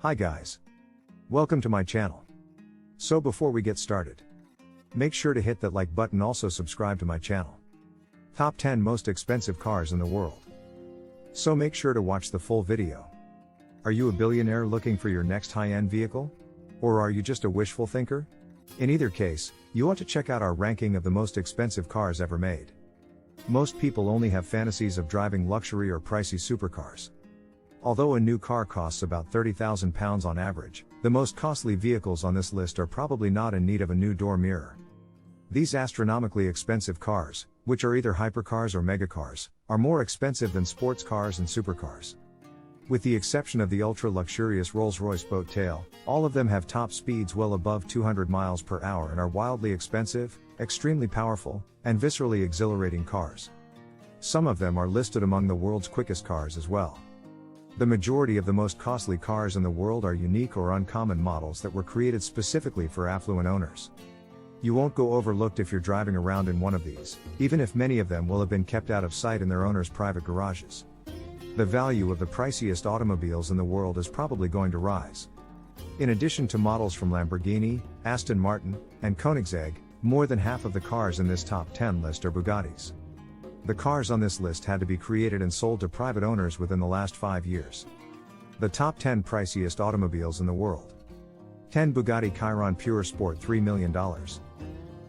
Hi guys. Welcome to my channel. So before we get started, make sure to hit that like button, also subscribe to my channel. Top 10 most expensive cars in the world. So make sure to watch the full video. Are you a billionaire looking for your next high-end vehicle? Or are you just a wishful thinker? In either case, you ought to check out our ranking of the most expensive cars ever made. Most people only have fantasies of driving luxury or pricey supercars. Although a new car costs about £30,000 on average, the most costly vehicles on this list are probably not in need of a new door mirror. These astronomically expensive cars, which are either hypercars or megacars, are more expensive than sports cars and supercars. With the exception of the ultra-luxurious Rolls-Royce boat tail, all of them have top speeds well above 200 miles per hour and are wildly expensive, extremely powerful, and viscerally exhilarating cars. Some of them are listed among the world's quickest cars as well. The majority of the most costly cars in the world are unique or uncommon models that were created specifically for affluent owners. You won't go overlooked if you're driving around in one of these, even if many of them will have been kept out of sight in their owners' private garages. The value of the priciest automobiles in the world is probably going to rise. In addition to models from Lamborghini, Aston Martin, and Koenigsegg, more than half of the cars in this top 10 list are Bugattis. The cars on this list had to be created and sold to private owners within the last 5 years. The top 10 priciest automobiles in the world. 10 Bugatti Chiron Pure Sport $3 million.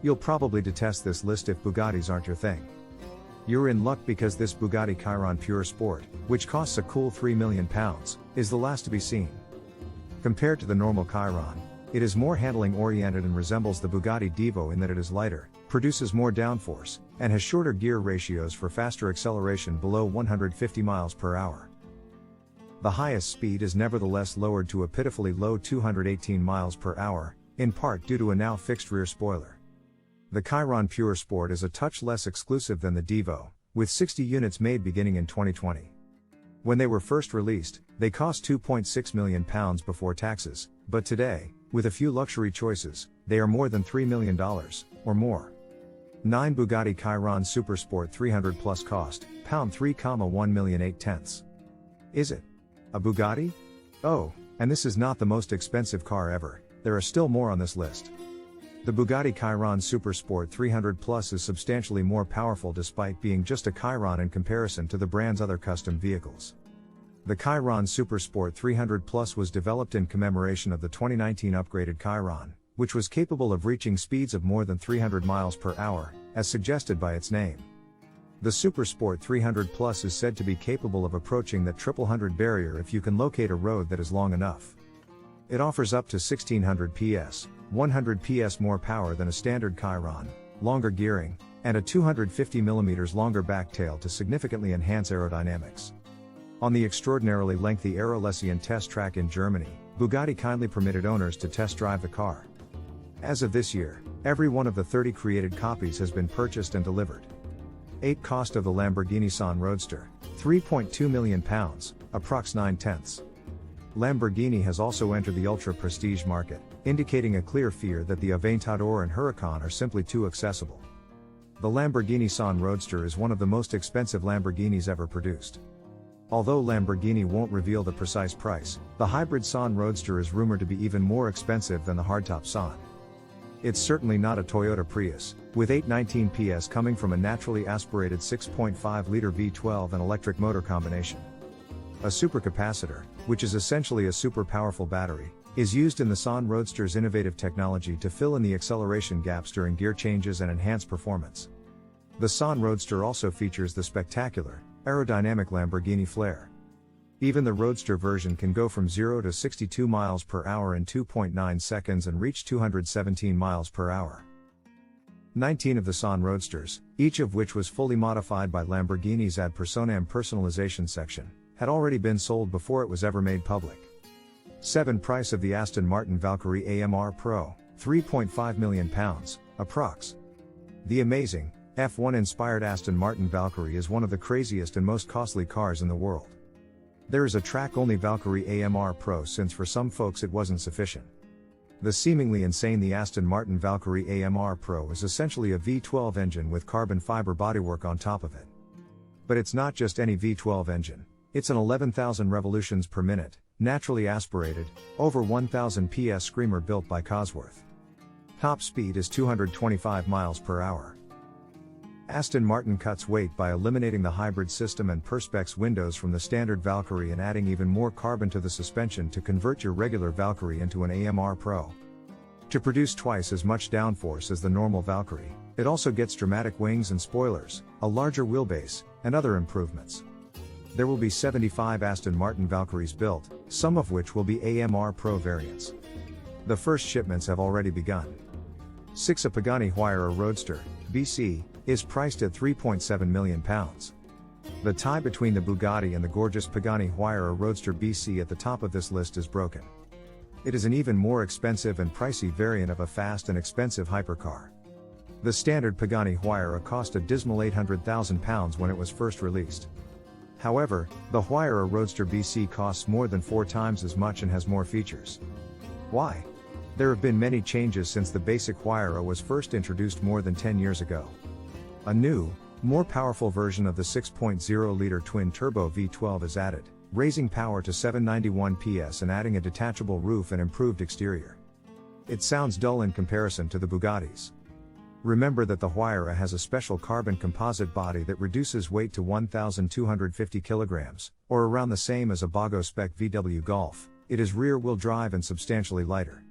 You'll probably detest this list if Bugattis aren't your thing. You're in luck because this Bugatti Chiron Pure Sport, which costs a cool £3 million, is the last to be seen. Compared to the normal Chiron, it is more handling oriented and resembles the Bugatti Divo in that it is lighter, produces more downforce, and has shorter gear ratios for faster acceleration below 150 miles per hour. The highest speed is nevertheless lowered to a pitifully low 218 miles per hour, in part due to a now fixed rear spoiler. The Chiron Pure Sport is a touch less exclusive than the Divo, with 60 units made beginning in 2020. When they were first released, they cost £2.6 million before taxes, but today, with a few luxury choices, they are more than $3 million, or more. 9 Bugatti Chiron Super Sport 300 Plus cost, £3,1,800,000. Is it a Bugatti? Oh, and this is not the most expensive car ever, there are still more on this list. The Bugatti Chiron Super Sport 300 Plus is substantially more powerful despite being just a Chiron in comparison to the brand's other custom vehicles. The Chiron Super Sport 300 Plus was developed in commemoration of the 2019 upgraded Chiron, which was capable of reaching speeds of more than 300 miles per hour, as suggested by its name. The Super Sport 300 Plus is said to be capable of approaching that 100 barrier if you can locate a road that is long enough. It offers up to 1600 PS, 100 PS more power than a standard Chiron, longer gearing, and a 250mm longer back tail to significantly enhance aerodynamics. On the extraordinarily lengthy Aerolesien test track in Germany, Bugatti kindly permitted owners to test drive the car. As of this year, every one of the 30 created copies has been purchased and delivered. 8 Cost of the Lamborghini San Roadster, £3.2 million, approx 9/10. Lamborghini has also entered the ultra-prestige market, indicating a clear fear that the Aventador and Huracan are simply too accessible. The Lamborghini San Roadster is one of the most expensive Lamborghinis ever produced. Although Lamborghini won't reveal the precise price, the hybrid San Roadster is rumored to be even more expensive than the hardtop San. It's certainly not a Toyota Prius, with 819 PS coming from a naturally aspirated 6.5-liter V12 and electric motor combination. A supercapacitor, which is essentially a super powerful battery, is used in the San Roadster's innovative technology to fill in the acceleration gaps during gear changes and enhance performance. The San Roadster also features the spectacular, aerodynamic Lamborghini Flare. Even the Roadster version can go from 0 to 62 miles per hour in 2.9 seconds and reach 217 miles per hour. 19 of the San Roadsters, each of which was fully modified by Lamborghini's Ad Personam personalization section, had already been sold before it was ever made public. 7 Price of the Aston Martin Valkyrie AMR Pro, £3.5 million, approx. The amazing, F1-inspired Aston Martin Valkyrie is one of the craziest and most costly cars in the world. There is a track-only Valkyrie AMR Pro since for some folks it wasn't sufficient. The seemingly insane the Aston Martin Valkyrie AMR Pro is essentially a V12 engine with carbon fiber bodywork on top of it. But it's not just any V12 engine, it's an 11,000 revolutions per minute, naturally aspirated, over 1000 PS screamer built by Cosworth. Top speed is 225 miles per hour. Aston Martin cuts weight by eliminating the hybrid system and perspex windows from the standard Valkyrie and adding even more carbon to the suspension to convert your regular Valkyrie into an AMR Pro. To produce twice as much downforce as the normal Valkyrie, it also gets dramatic wings and spoilers, a larger wheelbase, and other improvements. There will be 75 Aston Martin Valkyries built, some of which will be AMR Pro variants. The first shipments have already begun. 6 A Pagani Huayra Roadster, BC, is priced at £3.7 million. The tie between the Bugatti and the gorgeous Pagani Huayra Roadster BC at the top of this list is broken. It is an even more expensive and pricey variant of a fast and expensive hypercar. The standard Pagani Huayra cost a dismal £800,000 when it was first released. However, the Huayra Roadster BC costs more than 4 times as much and has more features. Why? There have been many changes since the basic Huayra was first introduced more than 10 years ago. A new, more powerful version of the 6.0-liter twin-turbo V12 is added, raising power to 791 PS and adding a detachable roof and improved exterior. It sounds dull in comparison to the Bugattis. Remember that the Huayra has a special carbon composite body that reduces weight to 1,250 kilograms, or around the same as a Bago spec VW Golf. It is rear-wheel drive and substantially lighter.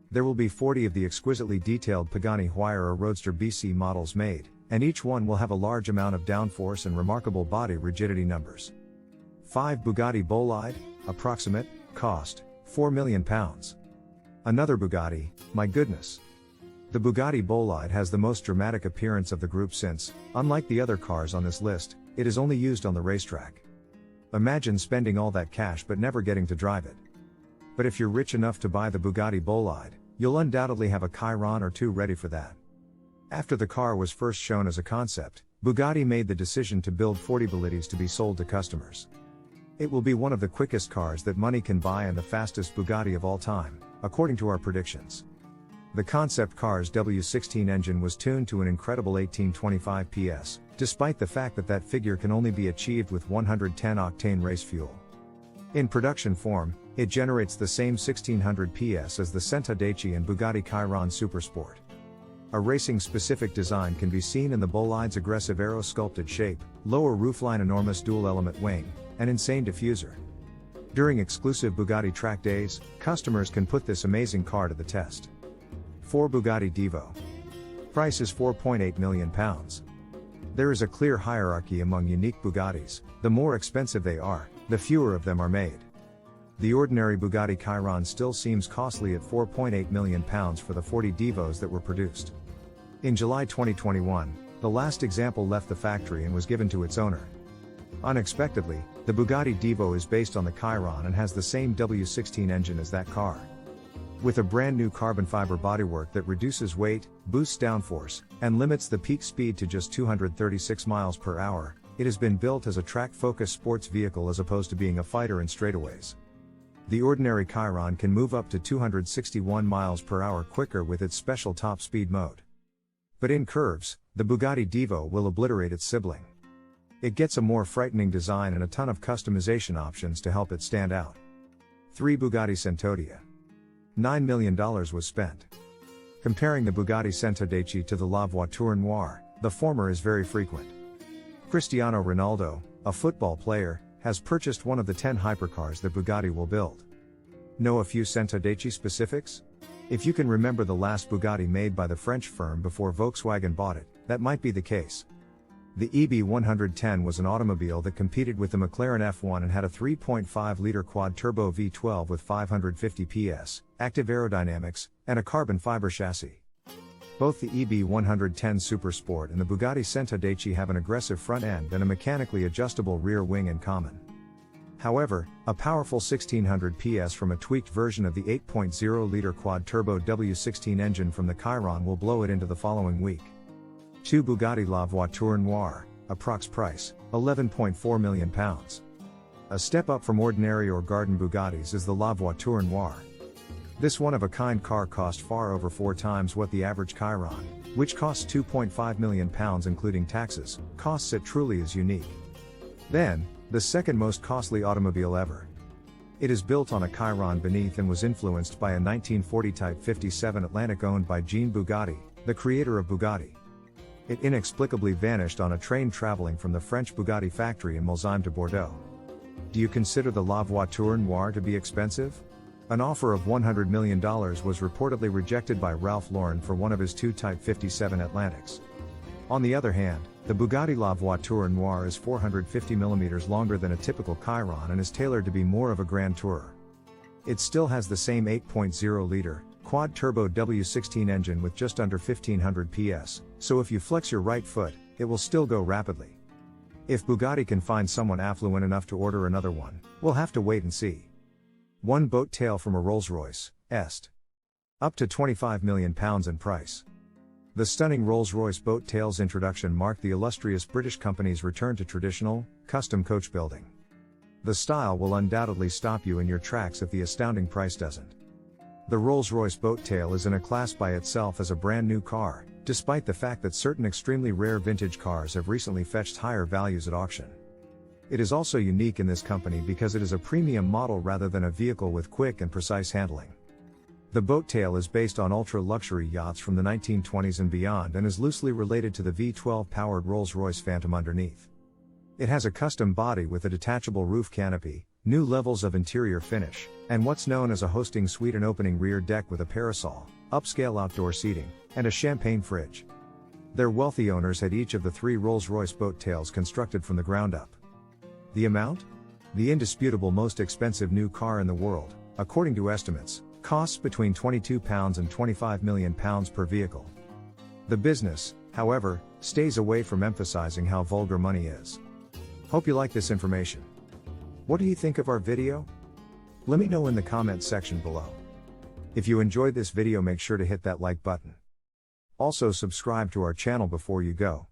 There will be 40 of the exquisitely detailed Pagani Huayra Roadster BC models made, and each one will have a large amount of downforce and remarkable body rigidity numbers. 5 Bugatti Bolide, approximate, cost, £4 million. Another Bugatti, my goodness. The Bugatti Bolide has the most dramatic appearance of the group since, unlike the other cars on this list, it is only used on the racetrack. Imagine spending all that cash but never getting to drive it. But if you're rich enough to buy the Bugatti Bolide, you'll undoubtedly have a Chiron or two ready for that. After the car was first shown as a concept, Bugatti made the decision to build 40 Bolides to be sold to customers. It will be one of the quickest cars that money can buy and the fastest Bugatti of all time, according to our predictions. The concept car's W16 engine was tuned to an incredible 1825 PS, despite the fact that that figure can only be achieved with 110-octane race fuel. In production form, it generates the same 1600 PS as the Centodeci and Bugatti Chiron Supersport. A racing-specific design can be seen in the Bolide's aggressive aero-sculpted shape, lower roofline, enormous dual-element wing, and insane diffuser. During exclusive Bugatti track days, customers can put this amazing car to the test. 4 Bugatti Divo. Price is £4.8 million. There is a clear hierarchy among unique Bugattis. The more expensive they are, the fewer of them are made. The ordinary Bugatti Chiron still seems costly at £4.8 million for the 40 Divos that were produced. In July 2021, the last example left the factory and was given to its owner. Unexpectedly, the Bugatti Divo is based on the Chiron and has the same W16 engine as that car. With a brand new carbon fiber bodywork that reduces weight, boosts downforce, and limits the peak speed to just 236 miles per hour, it has been built as a track-focused sports vehicle as opposed to being a fighter in straightaways. The ordinary Chiron can move up to 261 miles per hour quicker with its special top speed mode. But in curves, the Bugatti Divo will obliterate its sibling. It gets a more frightening design and a ton of customization options to help it stand out. 3 Bugatti Centodia. $9 million was spent. Comparing the Bugatti Centodeci to the La Voiture Noire, the former is very frequent. Cristiano Ronaldo, a football player, has purchased one of the 10 hypercars that Bugatti will build. Know a few Centodeci specifics? If you can remember the last Bugatti made by the French firm before Volkswagen bought it, that might be the case. The EB110 was an automobile that competed with the McLaren F1 and had a 3.5-liter quad-turbo V12 with 550 PS, active aerodynamics, and a carbon fiber chassis. Both the EB110 Supersport and the Bugatti Centodeci have an aggressive front end and a mechanically adjustable rear wing in common. However, a powerful 1600 PS from a tweaked version of the 8.0-liter quad-turbo W16 engine from the Chiron will blow it into the following week. 2 Bugatti La Voiture Noire, approx price, £11.4 million. A step up from ordinary or garden Bugattis is the La Voiture Noire. This one-of-a-kind car cost far over 4 times what the average Chiron, which costs £2.5 million including taxes, costs. It truly is unique. Then, the second most costly automobile ever. It is built on a Chiron beneath and was influenced by a 1940 Type 57 Atlantic owned by Jean Bugatti, the creator of Bugatti. It inexplicably vanished on a train traveling from the French Bugatti factory in Mulsanne to Bordeaux. Do you consider the La Voiture Noire to be expensive? An offer of $100 million was reportedly rejected by Ralph Lauren for one of his two Type 57 Atlantics. On the other hand, the Bugatti La Voiture Noire is 450mm longer than a typical Chiron and is tailored to be more of a grand tourer. It still has the same 8.0-liter, quad-turbo W16 engine with just under 1500 PS, so if you flex your right foot, it will still go rapidly. If Bugatti can find someone affluent enough to order another one, we'll have to wait and see. One boat tail from a Rolls-Royce, est. Up to £25 million in price. The stunning Rolls-Royce boat tail's introduction marked the illustrious British company's return to traditional, custom coach building. The style will undoubtedly stop you in your tracks if the astounding price doesn't. The Rolls-Royce boat tail is in a class by itself as a brand new car, despite the fact that certain extremely rare vintage cars have recently fetched higher values at auction. It is also unique in this company because it is a premium model rather than a vehicle with quick and precise handling. The boat tail is based on ultra-luxury yachts from the 1920s and beyond and is loosely related to the V12-powered Rolls-Royce Phantom underneath. It has a custom body with a detachable roof canopy, new levels of interior finish, and what's known as a hosting suite, an opening rear deck with a parasol, upscale outdoor seating, and a champagne fridge. Their wealthy owners had each of the three Rolls-Royce boat tails constructed from the ground up. The amount? The indisputable most expensive new car in the world, according to estimates, costs between £22 and £25 million per vehicle. The business, however, stays away from emphasizing how vulgar money is. Hope you like this information. What do you think of our video? Let me know in the comments section below. If you enjoyed this video, make sure to hit that like button. Also subscribe to our channel before you go.